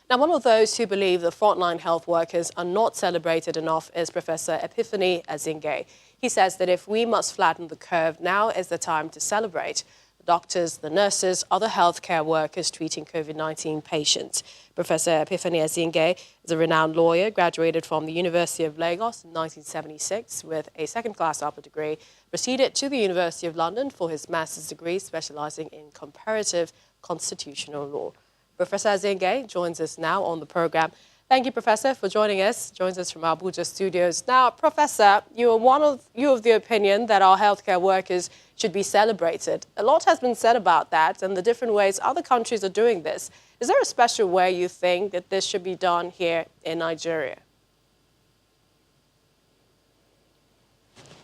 Now, one of those who believe the frontline health workers are not celebrated enough is Professor Epiphany Azinge. He says that if we must flatten the curve, now is the time to celebrate the doctors, the nurses, other healthcare workers treating COVID-19 patients. Professor Epiphany Azinge is a renowned lawyer, graduated from the University of Lagos in 1976 with a second-class upper degree, proceeded to the University of London for his master's degree, specializing in comparative constitutional law. Professor Azinge joins us now on the program. Thank you, Professor, for joining us. Joins us from our Abuja studios. Now, Professor, you are of the opinion that our healthcare workers should be celebrated. A lot has been said about that and the different ways other countries are doing this. Is there a special way you think that this should be done here in Nigeria?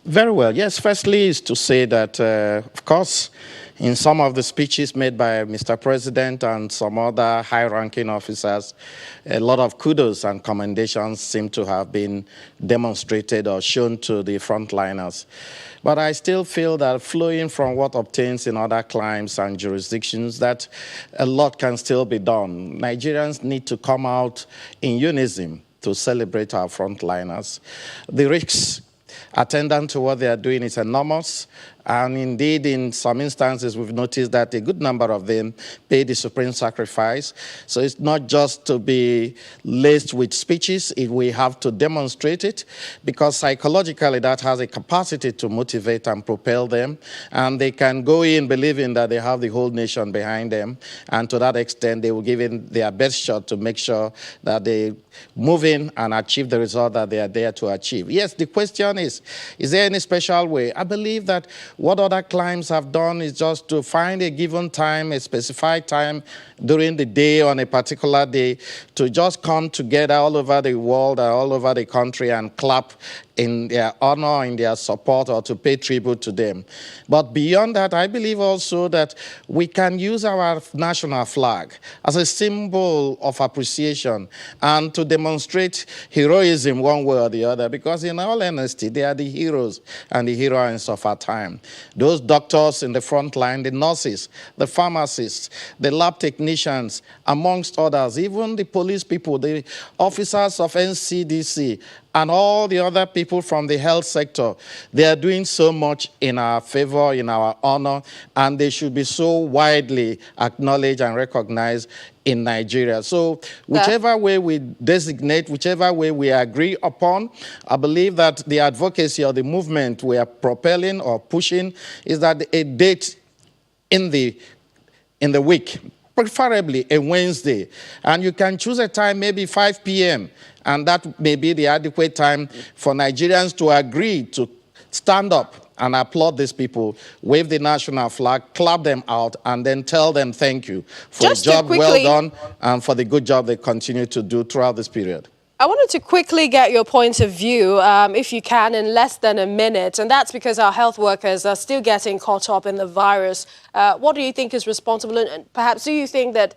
Very well. Yes, firstly is to say that, of course, in some of the speeches made by Mr. President and some other high-ranking officers, a lot of kudos and commendations seem to have been demonstrated or shown to the frontliners. But I still feel that flowing from what obtains in other climes and jurisdictions, that a lot can still be done. Nigerians need to come out in unison to celebrate our frontliners. The risks attendant to what they are doing is enormous. And indeed, in some instances, we've noticed that a good number of them pay the supreme sacrifice. So it's not just to be laced with speeches. We have to demonstrate it, because psychologically that has a capacity to motivate and propel them. And they can go in believing that they have the whole nation behind them. And to that extent, they will give in their best shot to make sure that they move in and achieve the result that they are there to achieve. Yes, the question is there any special way? I believe that what other climes have done is just to find a given time, a specified time during the day, on a particular day, to just come together all over the world and all over the country and clap in their honor, in their support, or to pay tribute to them. But beyond that, I believe also that we can use our national flag as a symbol of appreciation and to demonstrate heroism one way or the other, because in all honesty, they are the heroes and the heroines of our time. Those doctors in the front line, the nurses, the pharmacists, the lab technicians, amongst others, even the police people, the officers of NCDC, and all the other people from the health sector, they are doing so much in our favor, in our honor, and they should be so widely acknowledged and recognized in Nigeria. So whichever way we designate, whichever way we agree upon, I believe that the advocacy or the movement we are propelling or pushing is that a date in the week, preferably a Wednesday, and you can choose a time, maybe 5 p.m., and that may be the adequate time for Nigerians to agree to stand up and applaud these people, wave the national flag, clap them out, and then tell them thank you for a job well done and for the good job they continue to do throughout this period. I wanted to quickly get your point of view, if you can, in less than a minute, and that's because our health workers are still getting caught up in the virus. What do you think is responsible, and perhaps do you think that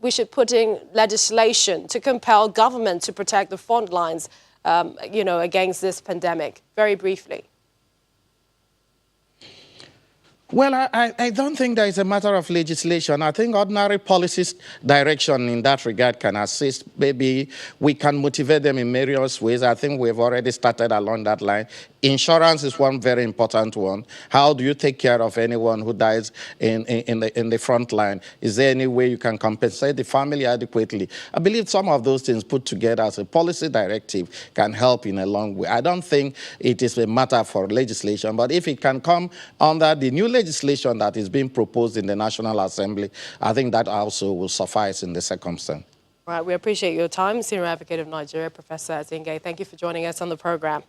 we should put in legislation to compel government to protect the front lines, against this pandemic? Very briefly. Well, I don't think that it's a matter of legislation. I think ordinary policies direction in that regard can assist. Maybe we can motivate them in various ways. I think we've already started along that line. Insurance is one very important one. How do you take care of anyone who dies in the front line? Is there any way you can compensate the family adequately? I believe some of those things put together as a policy directive can help in a long way. I don't think it is a matter for legislation, but if it can come under the new legislation that is being proposed in the National Assembly, I think that also will suffice in the circumstance. Right, we appreciate your time. Senior Advocate of Nigeria, Professor Azinge, thank you for joining us on the program.